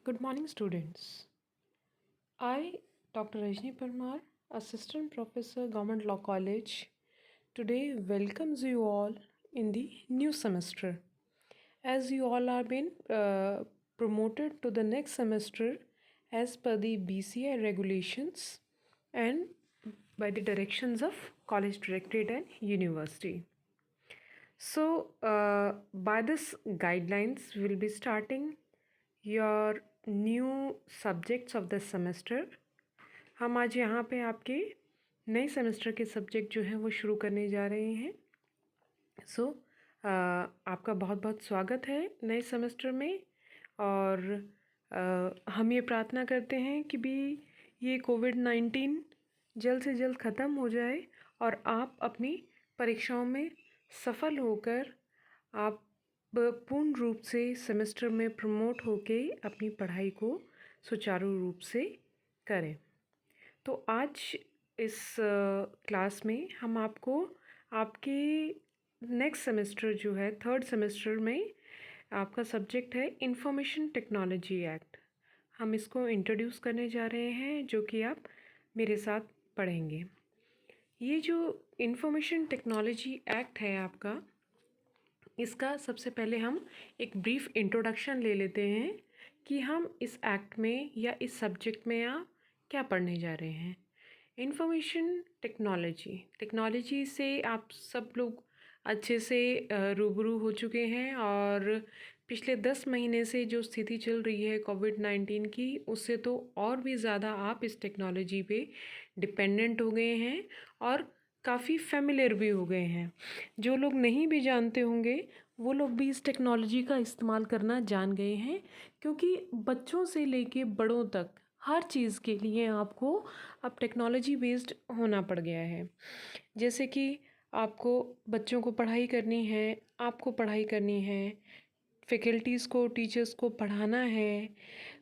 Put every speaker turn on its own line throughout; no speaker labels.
Good morning, students. I, Dr. Rajni Parmar, Assistant Professor, Government Law College, today welcomes you all in the new semester. As you all are being promoted to the next semester as per the BCI regulations and by the directions of College Directorate and University. So, by this guidelines, we'll be starting your new subjects of this semester. हम आज यहाँ पे आपके नए semester के subject जो हैं वो शुरू करने जा रहे हैं। सो आपका बहुत बहुत स्वागत है नए सेमेस्टर में और हम ये प्रार्थना करते हैं कि भी ये कोविड-19 जल्द से जल्द ख़त्म हो जाए और आप अपनी परीक्षाओं में सफल होकर आप पूर्ण रूप से सेमेस्टर में प्रमोट होके अपनी पढ़ाई को सुचारू रूप से करें। तो आज इस क्लास में हम आपको आपके नेक्स्ट सेमेस्टर जो है थर्ड सेमेस्टर में आपका सब्जेक्ट है इंफॉर्मेशन टेक्नोलॉजी एक्ट। हम इसको इंट्रोड्यूस करने जा रहे हैं जो कि आप मेरे साथ पढ़ेंगे। ये जो इंफॉर्मेशन टेक्नोलॉजी एक्ट है आपका, इसका सबसे पहले हम एक ब्रीफ इंट्रोडक्शन ले लेते हैं कि हम इस एक्ट में या इस सब्जेक्ट में आप क्या पढ़ने जा रहे हैं। इंफॉर्मेशन टेक्नोलॉजी से आप सब लोग अच्छे से रूबरू हो चुके हैं और पिछले 10 महीने से जो स्थिति चल रही है कोविड-19 की, उससे तो और भी ज़्यादा आप इस टेक्नोलॉजी पे डिपेंडेंट हो गए हैं और काफ़ी फेमिलियर भी हो गए हैं। जो लोग नहीं भी जानते होंगे वो लोग भी इस टेक्नोलॉजी का इस्तेमाल करना जान गए हैं, क्योंकि बच्चों से लेके बड़ों तक हर चीज़ के लिए आपको अब टेक्नोलॉजी बेस्ड होना पड़ गया है। जैसे कि आपको बच्चों को पढ़ाई करनी है, आपको पढ़ाई करनी है, फैकल्टीज़ को टीचर्स को पढ़ाना है,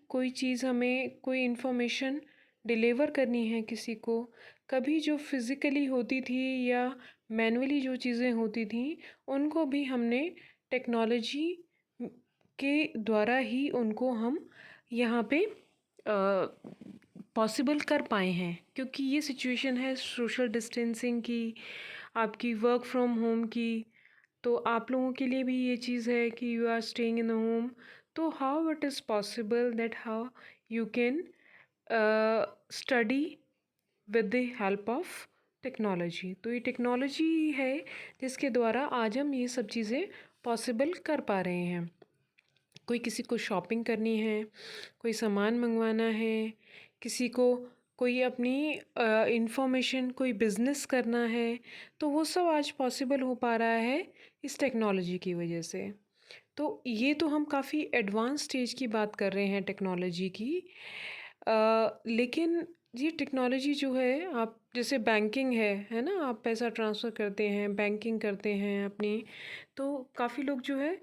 कोई चीज़ हमें कोई इन्फॉर्मेशन डिलीवर करनी है किसी को। कभी जो फिज़िकली होती थी या मैनुअली जो चीज़ें होती थी उनको भी हमने टेक्नोलॉजी के द्वारा ही उनको हम यहाँ पे पॉसिबल कर पाए हैं, क्योंकि ये सिचुएशन है सोशल डिस्टेंसिंग की, आपकी वर्क फ्रॉम होम की। तो आप लोगों के लिए भी ये चीज़ है कि you are staying in the home, तो how it is possible that how you can study with the help of technology. तो ये टेक्नोलॉजी है जिसके द्वारा आज हम ये सब चीज़ें पॉसिबल कर पा रहे हैं। कोई किसी को शॉपिंग करनी है, कोई सामान मंगवाना है, किसी को कोई अपनी इंफॉर्मेशन कोई बिज़नेस करना है, तो वो सब आज पॉसिबल हो पा रहा है इस टेक्नोलॉजी की वजह से। तो ये तो हम काफ़ी एडवांस स्टेज की बात कर रहे हैं टेक्नोलॉजी की। लेकिन ये टेक्नोलॉजी जो है, आप जैसे बैंकिंग है ना, आप पैसा ट्रांसफ़र करते हैं, बैंकिंग करते हैं अपनी, तो काफ़ी लोग जो है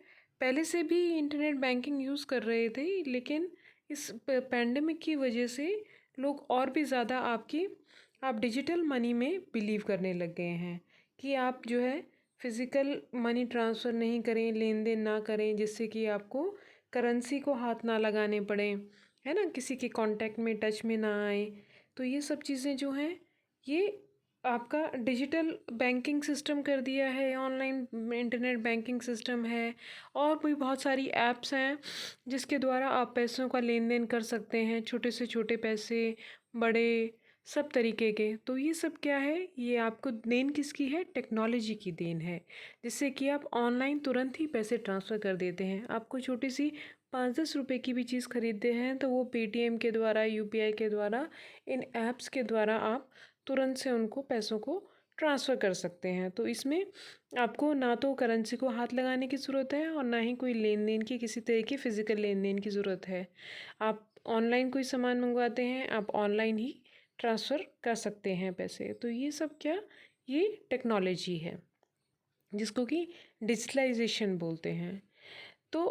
पहले से भी इंटरनेट बैंकिंग यूज़ कर रहे थे, लेकिन इस पैंडेमिक की वजह से लोग और भी ज़्यादा आप डिजिटल मनी में बिलीव करने लग गए हैं कि आप जो है फिज़िकल मनी ट्रांसफ़र नहीं करें, लेन देन ना करें, जिससे कि आपको करेंसी को हाथ ना लगाने पड़े, है ना, किसी के कांटेक्ट में टच में ना आए। तो ये सब चीज़ें जो हैं ये आपका डिजिटल बैंकिंग सिस्टम कर दिया है, ऑनलाइन इंटरनेट बैंकिंग सिस्टम है और भी बहुत सारी ऐप्स हैं जिसके द्वारा आप पैसों का लेन देन कर सकते हैं, छोटे से छोटे पैसे, बड़े, सब तरीके के। तो ये सब क्या है, ये आपको देन किसकी है? टेक्नोलॉजी की देन है, जिससे कि आप ऑनलाइन तुरंत ही पैसे ट्रांसफ़र कर देते हैं। आपको छोटी सी 5-10 रुपए की भी चीज़ खरीदते हैं तो वो पेटीएम के द्वारा, यूपीआई के द्वारा, इन ऐप्स के द्वारा आप तुरंत से उनको पैसों को ट्रांसफ़र कर सकते हैं। तो इसमें आपको ना तो करेंसी को हाथ लगाने की ज़रूरत है और ना ही कोई लेन देन की, किसी तरह की फ़िज़िकल लेन देन की ज़रूरत है। आप ऑनलाइन कोई सामान मंगवाते हैं, आप ऑनलाइन ही ट्रांसफ़र कर सकते हैं पैसे। तो ये सब क्या, ये टेक्नोलॉजी है जिसको कि डिजिटलाइजेशन बोलते हैं। तो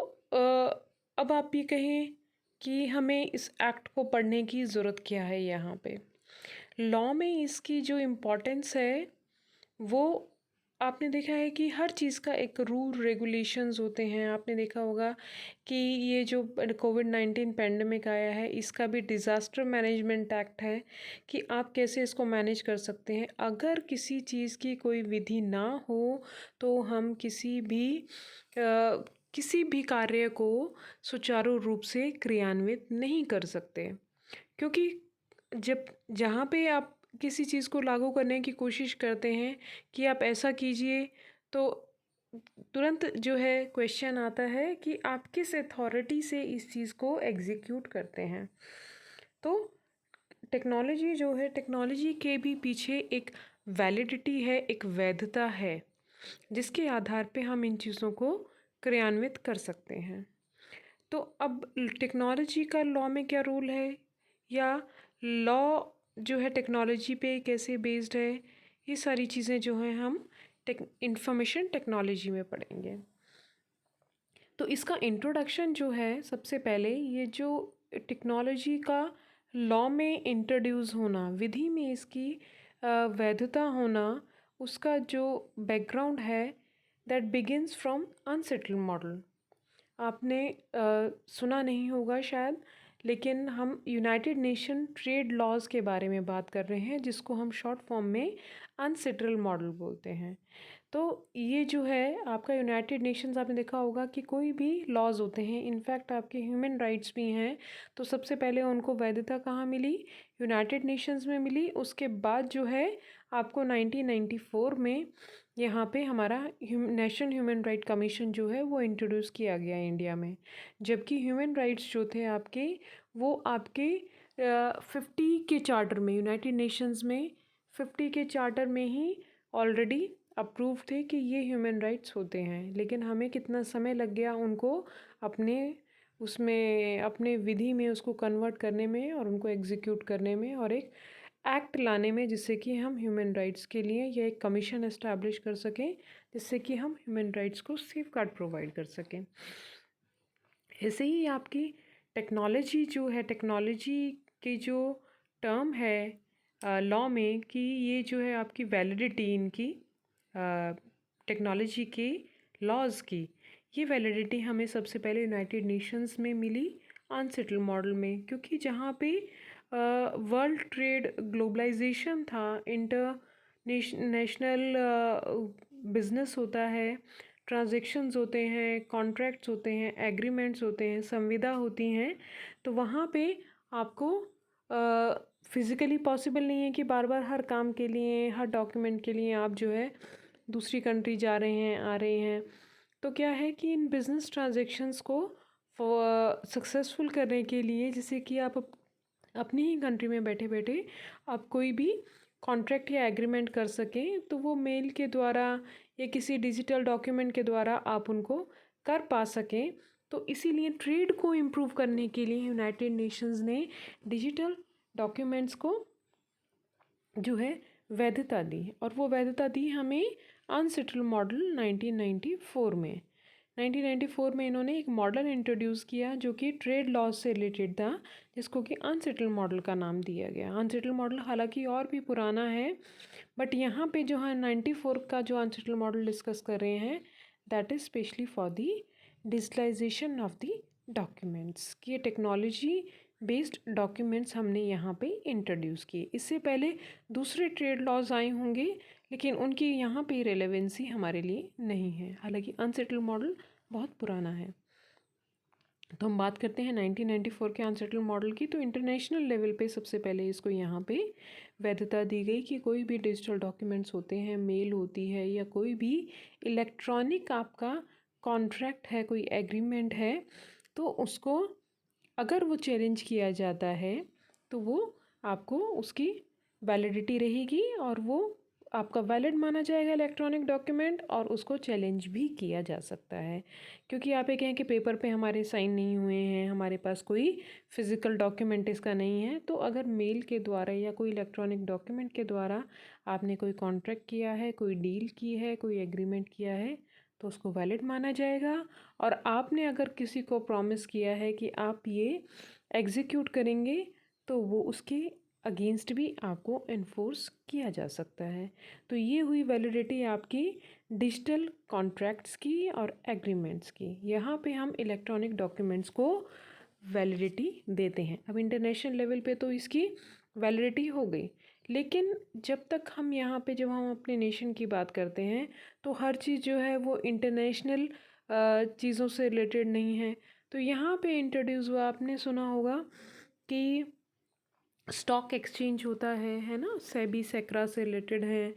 अब आप ये कहें कि हमें इस एक्ट को पढ़ने की ज़रूरत क्या है। यहाँ पे लॉ में इसकी जो इम्पोर्टेंस है वो आपने देखा है कि हर चीज़ का एक रूल रेगुलेशंस होते हैं। आपने देखा होगा कि ये जो कोविड-19 पैंडेमिक आया है, इसका भी डिज़ास्टर मैनेजमेंट एक्ट है कि आप कैसे इसको मैनेज कर सकते हैं। अगर किसी चीज़ की कोई विधि ना हो तो हम किसी भी कार्य को सुचारू रूप से क्रियान्वित नहीं कर सकते, क्योंकि जब जहाँ पे आप किसी चीज़ को लागू करने की कोशिश करते हैं कि आप ऐसा कीजिए, तो तुरंत जो है क्वेश्चन आता है कि आप किस अथॉरिटी से इस चीज़ को एग्जीक्यूट करते हैं। तो टेक्नोलॉजी जो है, टेक्नोलॉजी के भी पीछे एक वैलिडिटी है, एक वैधता है, जिसके आधार पे हम इन चीज़ों को क्रियान्वित कर सकते हैं। तो अब टेक्नोलॉजी का लॉ में क्या रोल है, या लॉ जो है टेक्नोलॉजी पे कैसे बेस्ड है, ये सारी चीज़ें जो हैं हम इंफॉर्मेशन टेक्नोलॉजी में पढ़ेंगे। तो इसका इंट्रोडक्शन जो है, सबसे पहले ये जो टेक्नोलॉजी का लॉ में इंट्रोड्यूस होना, विधि में इसकी वैधता होना, उसका जो बैकग्राउंड है, that begins from unsettled model. आपने सुना नहीं होगा शायद, लेकिन हम यूनाइटेड नेशन ट्रेड लॉज़ के बारे में बात कर रहे हैं, जिसको हम शॉर्ट फॉर्म में अनसेटल्ड मॉडल बोलते हैं। तो ये जो है आपका यूनाइटेड नेशंस, आपने देखा होगा कि कोई भी लॉज होते हैं, इनफैक्ट आपके ह्यूमन राइट्स भी हैं, तो सबसे पहले उनको वैधता कहाँ मिली? यूनाइटेड नेशंस में मिली। उसके बाद जो है आपको 1994 में यहाँ पे हमारा नेशनल ह्यूमन राइट कमीशन जो है वो इंट्रोड्यूस किया गया इंडिया में। जबकि ह्यूमन राइट्स जो थे आपके, वो आपके 50 के चार्टर में, यूनाइटेड नेशंस में 50 के चार्टर में ही ऑलरेडी अप्रूव थे कि ये ह्यूमन राइट्स होते हैं। लेकिन हमें कितना समय लग गया उनको अपने विधि में उसको कन्वर्ट करने में और उनको एग्जीक्यूट करने में और एक एक्ट लाने में, जिससे कि हम ह्यूमन राइट्स के लिए ये एक कमीशन एस्टैब्लिश कर सकें, जिससे कि हम ह्यूमन राइट्स को सेफ गार्ड प्रोवाइड कर सकें। ऐसे ही आपकी टेक्नोलॉजी जो है, टेक्नोलॉजी की जो टर्म है लॉ में, कि ये जो है आपकी वैलिडिटी इनकी टेक्नोलॉजी के लॉज की, ये वैलिडिटी हमें सबसे पहले यूनाइटेड नेशंस में मिली अनसेटल्ड मॉडल में। क्योंकि जहाँ पे वर्ल्ड ट्रेड ग्लोबलाइजेशन था, नेशनल बिजनेस होता है, ट्रांजैक्शंस होते हैं, कॉन्ट्रैक्ट्स होते हैं, एग्रीमेंट्स होते हैं, संविदा होती हैं, तो वहाँ पे आपको फिज़िकली पॉसिबल नहीं है कि बार बार हर काम के लिए, हर डॉक्यूमेंट के लिए आप जो है दूसरी कंट्री जा रहे हैं, आ रहे हैं। तो क्या है कि इन बिज़नेस ट्रांजैक्शंस को सक्सेसफुल करने के लिए, जैसे कि आप अपनी ही कंट्री में बैठे बैठे आप कोई भी कॉन्ट्रैक्ट या एग्रीमेंट कर सकें, तो वो मेल के द्वारा या किसी डिजिटल डॉक्यूमेंट के द्वारा आप उनको कर पा सकें। तो इसीलिए ट्रेड को इम्प्रूव करने के लिए यूनाइटेड नेशंस ने डिजिटल डॉक्यूमेंट्स को जो है वैधता दी, और वो वैधता दी हमें अनसेटल्ड मॉडल 1994 में। 1994 में इन्होंने एक मॉडल इंट्रोड्यूस किया जो कि ट्रेड लॉज से रिलेटेड था, जिसको कि अनसेटल्ड मॉडल का नाम दिया गया। अनसेटल्ड मॉडल हालांकि और भी पुराना है, बट यहाँ पे जो है 94 का जो अनसेटल्ड मॉडल डिस्कस कर रहे हैं, that is specially for the digitalisation of the documents, कि ये टेक्नोलॉजी बेस्ड डॉक्यूमेंट्स हमने यहाँ पे इंट्रोड्यूस किए। इससे पहले दूसरे ट्रेड लॉज आए होंगे, लेकिन उनकी यहाँ पे रेलेवेंसी हमारे लिए नहीं है, हालांकि अनसेटल्ड मॉडल बहुत पुराना है। तो हम बात करते हैं 1994 के अनसेटल्ड मॉडल की। तो इंटरनेशनल लेवल पे सबसे पहले इसको यहाँ पे वैधता दी गई कि कोई भी डिजिटल डॉक्यूमेंट्स होते हैं, मेल होती है, या कोई भी इलेक्ट्रॉनिक आपका कॉन्ट्रैक्ट है, कोई एग्रीमेंट है, तो उसको अगर वो चैलेंज किया जाता है तो वो आपको उसकी वैलिडिटी रहेगी, और वो आपका वैलिड माना जाएगा इलेक्ट्रॉनिक डॉक्यूमेंट, और उसको चैलेंज भी किया जा सकता है। क्योंकि आप ये कहें कि पेपर पे हमारे साइन नहीं हुए हैं, हमारे पास कोई फिज़िकल डॉक्यूमेंट इसका नहीं है, तो अगर मेल के द्वारा या कोई इलेक्ट्रॉनिक डॉक्यूमेंट के द्वारा आपने कोई कॉन्ट्रैक्ट किया है, कोई डील की है, कोई एग्रीमेंट किया है, तो उसको वैलिड माना जाएगा। और आपने अगर किसी को प्रॉमिस किया है कि आप ये एग्जीक्यूट करेंगे, तो वो उसकी अगेंस्ट भी आपको इन्फोर्स किया जा सकता है। तो ये हुई वैलिडिटी आपकी डिजिटल कॉन्ट्रैक्ट्स की और एग्रीमेंट्स की। यहाँ पे हम इलेक्ट्रॉनिक डॉक्यूमेंट्स को वैलिडिटी देते हैं। अब इंटरनेशनल लेवल पे तो इसकी वैलिडिटी हो गई, लेकिन जब तक हम यहाँ पे जब हम अपने नेशन की बात करते हैं तो हर चीज़ जो है वो इंटरनेशनल चीज़ों से रिलेटेड नहीं है। तो यहाँ पे इंट्रोड्यूस हुआ, आपने सुना होगा कि स्टॉक एक्सचेंज होता है ना, सेबी सेक्रा से रिलेटेड है।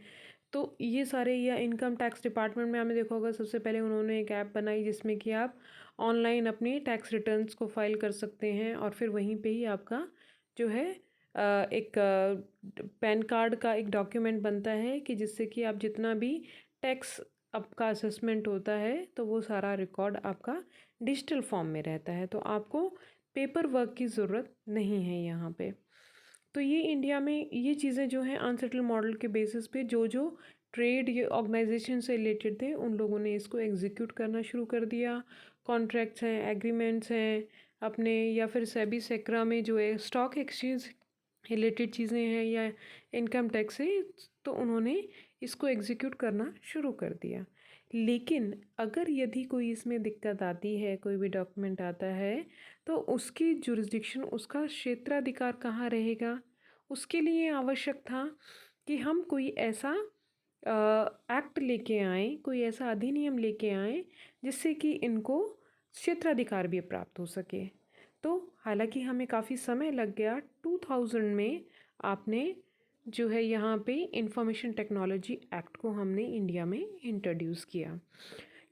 तो ये सारे, या इनकम टैक्स डिपार्टमेंट में आपने देखा होगा सबसे पहले उन्होंने एक ऐप बनाई जिसमें कि आप ऑनलाइन अपनी टैक्स रिटर्न्स को फाइल कर सकते हैं और फिर वहीं पे ही आपका जो है एक पैन कार्ड का एक डॉक्यूमेंट बनता है कि जिससे कि आप जितना भी टैक्स आपका असेसमेंट होता है तो वो सारा रिकॉर्ड आपका डिजिटल फॉर्म में रहता है। तो आपको पेपर वर्क की ज़रूरत नहीं है यहाँ पे। तो ये इंडिया में ये चीज़ें जो हैं अनसेटल मॉडल के बेसिस पे जो जो ट्रेड ये ऑर्गेनाइजेशन से रिलेटेड थे उन लोगों ने इसको एग्जीक्यूट करना शुरू कर दिया। कॉन्ट्रैक्ट्स हैं, एग्रीमेंट्स हैं अपने, या फिर सेबी सेक्रा में जो है स्टॉक एक्सचेंज रिलेटेड चीज़ें हैं या इनकम टैक्स से, तो उन्होंने इसको एग्जीक्यूट करना शुरू कर दिया। लेकिन अगर यदि कोई इसमें दिक्कत आती है, कोई भी डॉक्यूमेंट आता है, तो उसकी जुरिस्डिक्शन, उसका क्षेत्राधिकार कहाँ रहेगा, उसके लिए आवश्यक था कि हम कोई ऐसा एक्ट लेके आएँ, कोई ऐसा अधिनियम लेके आएँ जिससे कि इनको क्षेत्राधिकार भी प्राप्त हो सके। तो हालांकि हमें काफ़ी समय लग गया। 2000 में आपने जो है यहाँ पे इंफॉर्मेशन टेक्नोलॉजी एक्ट को हमने इंडिया में इंट्रोड्यूस किया,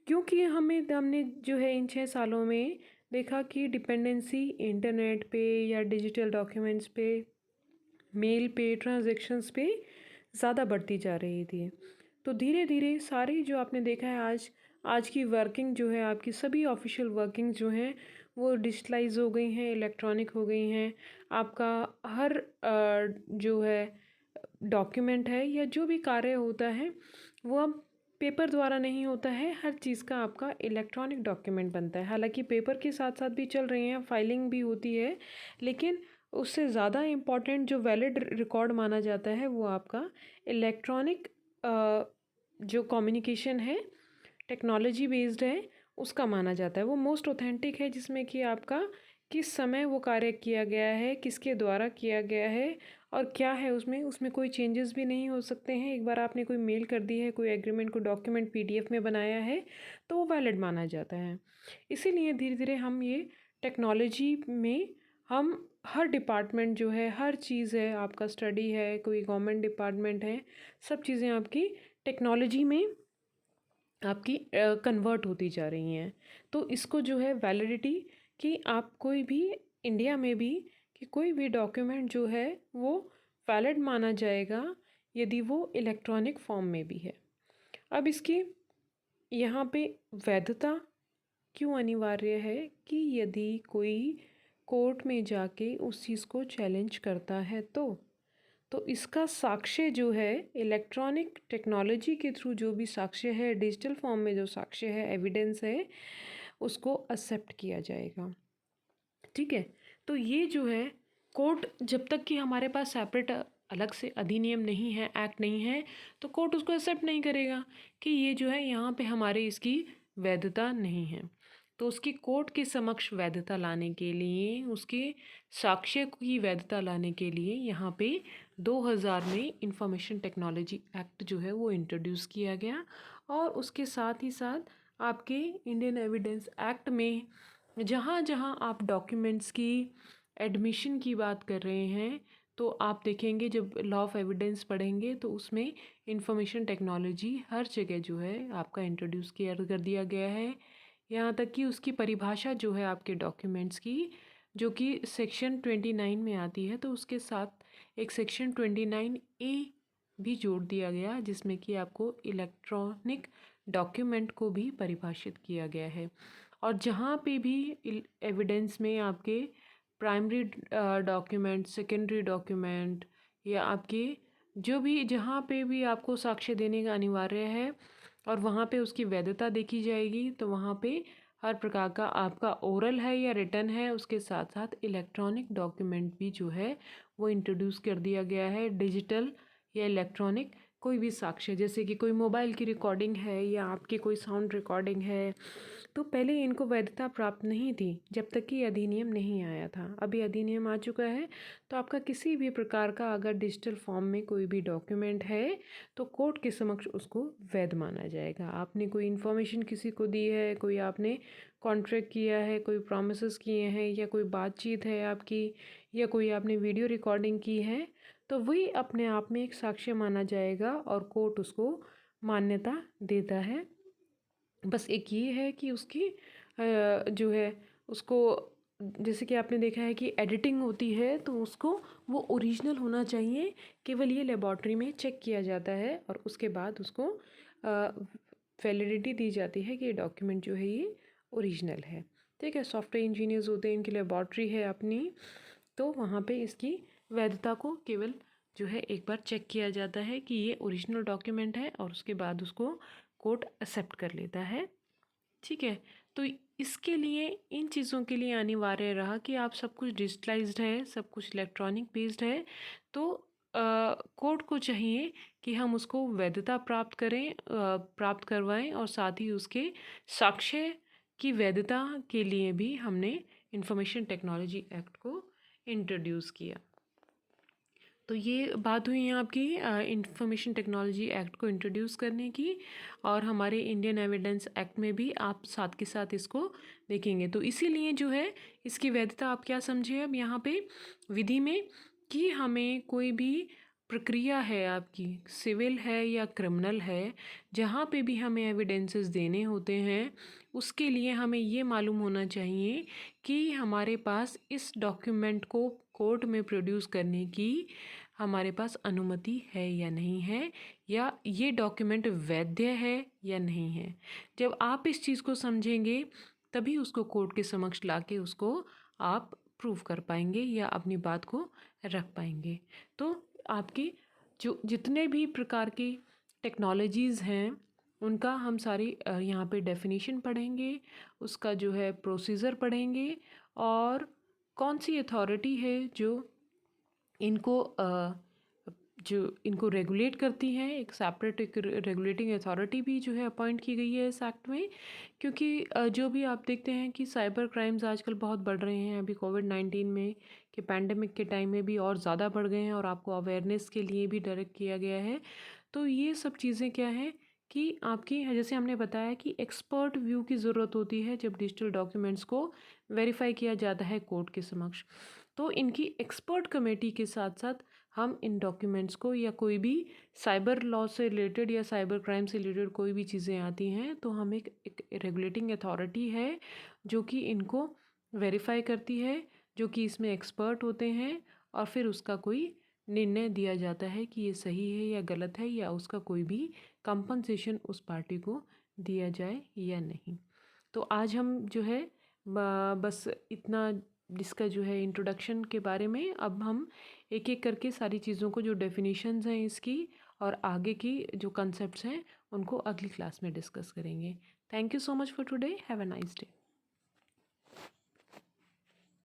क्योंकि हमने जो है इन 6 सालों में देखा कि डिपेंडेंसी इंटरनेट पे या डिजिटल डॉक्यूमेंट्स पे, मेल पे, ट्रांजैक्शंस पे ज़्यादा बढ़ती जा रही थी। तो धीरे धीरे सारी जो आपने देखा है आज की वर्किंग जो है, आपकी सभी ऑफिशियल वर्किंग जो हैं वो डिजिटलाइज हो गई हैं, इलेक्ट्रॉनिक हो गई हैं। आपका हर जो है डॉक्यूमेंट है या जो भी कार्य होता है वो अब पेपर द्वारा नहीं होता है, हर चीज़ का आपका इलेक्ट्रॉनिक डॉक्यूमेंट बनता है। हालांकि पेपर के साथ साथ भी चल रही हैं, फाइलिंग भी होती है, लेकिन उससे ज़्यादा इम्पॉर्टेंट जो वैलिड रिकॉर्ड माना जाता है वो आपका इलेक्ट्रॉनिक जो कम्युनिकेशन है, टेक्नोलॉजी बेस्ड है, उसका माना जाता है। वो मोस्ट ऑथेंटिक है, जिसमें कि आपका किस समय वो कार्य किया गया है, किसके द्वारा किया गया है और क्या है उसमें कोई चेंजेस भी नहीं हो सकते हैं। एक बार आपने कोई मेल कर दी है, कोई एग्रीमेंट को डॉक्यूमेंट पीडीएफ में बनाया है तो वो वैलिड माना जाता है। इसीलिए धीरे धीरे हम ये टेक्नोलॉजी में हम हर डिपार्टमेंट जो है, हर चीज़ है, आपका स्टडी है, कोई गवर्नमेंट डिपार्टमेंट है, सब चीज़ें आपकी टेक्नोलॉजी में आपकी कन्वर्ट होती जा रही हैं। तो इसको जो है वैलिडिटी कि आप कोई भी इंडिया में भी कि कोई भी डॉक्यूमेंट जो है वो वैलिड माना जाएगा यदि वो इलेक्ट्रॉनिक फॉर्म में भी है। अब इसकी यहाँ पे वैधता क्यों अनिवार्य है कि यदि कोई कोर्ट में जाके उस चीज़ को चैलेंज करता है तो इसका साक्ष्य जो है इलेक्ट्रॉनिक टेक्नोलॉजी के थ्रू जो भी साक्ष्य है, डिजिटल फॉर्म में जो साक्ष्य है, एविडेंस है, उसको एक्सेप्ट किया जाएगा। ठीक है। तो ये जो है कोर्ट, जब तक कि हमारे पास सेपरेट अलग से अधिनियम नहीं है, एक्ट नहीं है, तो कोर्ट उसको एक्सेप्ट नहीं करेगा कि ये जो है यहाँ पे हमारे इसकी वैधता नहीं है। तो उसकी कोर्ट के समक्ष वैधता लाने के लिए, उसके साक्ष्य की वैधता लाने के लिए यहाँ पे 2000 में इंफॉर्मेशन टेक्नोलॉजी एक्ट जो है वो इंट्रोड्यूस किया गया। और उसके साथ ही साथ आपके इंडियन एविडेंस एक्ट में जहाँ जहाँ आप डॉक्यूमेंट्स की एडमिशन की बात कर रहे हैं, तो आप देखेंगे जब लॉ ऑफ एविडेंस पढ़ेंगे तो उसमें इंफॉर्मेशन टेक्नोलॉजी हर जगह जो है आपका इंट्रोड्यूस किया कर दिया गया है। यहाँ तक कि उसकी परिभाषा जो है आपके डॉक्यूमेंट्स की, जो कि सेक्शन 29 में आती है, तो उसके साथ एक सेक्शन 29A भी जोड़ दिया गया जिसमें कि आपको इलेक्ट्रॉनिक डॉक्यूमेंट को भी परिभाषित किया गया है। और जहाँ पे भी एविडेंस में आपके प्राइमरी डॉक्यूमेंट, सेकेंडरी डॉक्यूमेंट या आपके जो भी जहाँ पे भी आपको साक्ष्य देने का अनिवार्य है और वहाँ पे उसकी वैधता देखी जाएगी, तो वहाँ पे हर प्रकार का आपका ओरल है या रिटन है, उसके साथ साथ इलेक्ट्रॉनिक डॉक्यूमेंट भी जो है वो इंट्रोड्यूस कर दिया गया है। डिजिटल या इलेक्ट्रॉनिक कोई भी साक्ष्य, जैसे कि कोई मोबाइल की रिकॉर्डिंग है या आपकी कोई साउंड रिकॉर्डिंग है, तो पहले इनको वैधता प्राप्त नहीं थी जब तक कि अधिनियम नहीं आया था। अभी अधिनियम आ चुका है, तो आपका किसी भी प्रकार का अगर डिजिटल फॉर्म में कोई भी डॉक्यूमेंट है तो कोर्ट के समक्ष उसको वैध माना जाएगा। आपने कोई इन्फॉर्मेशन किसी को दी है, कोई आपने कॉन्ट्रैक्ट किया है, कोई प्रॉमिसेस किए हैं, या कोई बातचीत है आपकी, या कोई आपने वीडियो रिकॉर्डिंग की है, तो वही अपने आप में एक साक्ष्य माना जाएगा और कोर्ट उसको मान्यता देता है। बस एक ये है कि उसकी जो है उसको, जैसे कि आपने देखा है कि एडिटिंग होती है तो उसको वो ओरिजिनल होना चाहिए, केवल ये लेबॉर्ट्री में चेक किया जाता है और उसके बाद उसको वैलिडिटी दी जाती है कि ये डॉक्यूमेंट जो है ये ओरिजिनल है। ठीक है, सॉफ्टवेयर इंजीनियर्स होते हैं, इनकी लेबॉर्ट्री है अपनी, तो वहाँ पे इसकी वैधता को केवल जो है एक बार चेक किया जाता है कि ये ओरिजिनल डॉक्यूमेंट है और उसके बाद उसको कोर्ट एक्सेप्ट कर लेता है। ठीक है, तो इसके लिए, इन चीज़ों के लिए अनिवार्य रहा कि आप सब कुछ डिजिटलाइज्ड है, सब कुछ इलेक्ट्रॉनिक बेस्ड है, तो कोर्ट को चाहिए कि हम उसको वैधता प्राप्त करें, प्राप्त करवाएं, और साथ ही उसके साक्ष्य की वैधता के लिए भी हमने इंफॉर्मेशन टेक्नोलॉजी एक्ट को इंट्रोड्यूस किया। तो ये बात हुई है आपकी इंफॉर्मेशन टेक्नोलॉजी एक्ट को इंट्रोड्यूस करने की, और हमारे इंडियन एविडेंस एक्ट में भी आप साथ के साथ इसको देखेंगे। तो इसीलिए जो है इसकी वैधता आप क्या समझे अब यहाँ पे विधि में, कि हमें कोई भी प्रक्रिया है आपकी, सिविल है या क्रिमिनल है, जहाँ पे भी हमें एविडेंसेस देने होते हैं, उसके लिए हमें ये मालूम होना चाहिए कि हमारे पास इस डॉक्यूमेंट को कोर्ट में प्रोड्यूस करने की हमारे पास अनुमति है या नहीं है, या ये डॉक्यूमेंट वैध है या नहीं है। जब आप इस चीज़ को समझेंगे तभी उसको कोर्ट के समक्ष लाके उसको आप प्रूव कर पाएंगे या अपनी बात को रख पाएंगे। तो आपकी जो जितने भी प्रकार की टेक्नोलॉजीज़ हैं उनका हम सारी यहाँ पे डेफिनेशन पढ़ेंगे, उसका जो है प्रोसीजर पढ़ेंगे, और कौन सी अथॉरिटी है इनको जो इनको रेगुलेट करती हैं। एक सेपरेट एक रेगुलेटिंग अथॉरिटी भी जो है अपॉइंट की गई है इस एक्ट में, क्योंकि जो भी आप देखते हैं कि साइबर क्राइम्स आजकल बहुत बढ़ रहे हैं। अभी कोविड-19 में कि पैंडेमिक के टाइम में भी और ज़्यादा बढ़ गए हैं, और आपको अवेयरनेस के लिए भी डायरेक्ट किया गया है। तो ये सब चीज़ें क्या हैं कि आपकी, जैसे हमने बताया कि एक्सपर्ट व्यू की ज़रूरत होती है जब डिजिटल डॉक्यूमेंट्स को वेरीफाई किया जाता है कोर्ट के समक्ष। तो इनकी एक्सपर्ट कमेटी के साथ साथ हम इन डॉक्यूमेंट्स को, या कोई भी साइबर लॉ से रिलेटेड या साइबर क्राइम से रिलेटेड कोई भी चीज़ें आती हैं, तो हम एक रेगुलेटिंग अथॉरिटी है जो कि इनको वेरीफाई करती है, जो कि इसमें एक्सपर्ट होते हैं, और फिर उसका कोई निर्णय दिया जाता है कि ये सही है या गलत है, या उसका कोई भी कंपनसेशन उस पार्टी को दिया जाए या नहीं। तो आज हम जो है बस इतना, जिसका जो है इंट्रोडक्शन के बारे में, अब हम एक एक करके सारी चीज़ों को, जो डेफिनेशंस हैं इसकी और आगे की जो कंसेप्ट्स हैं, उनको अगली क्लास में डिस्कस करेंगे। Thank you so much for today, have a nice day.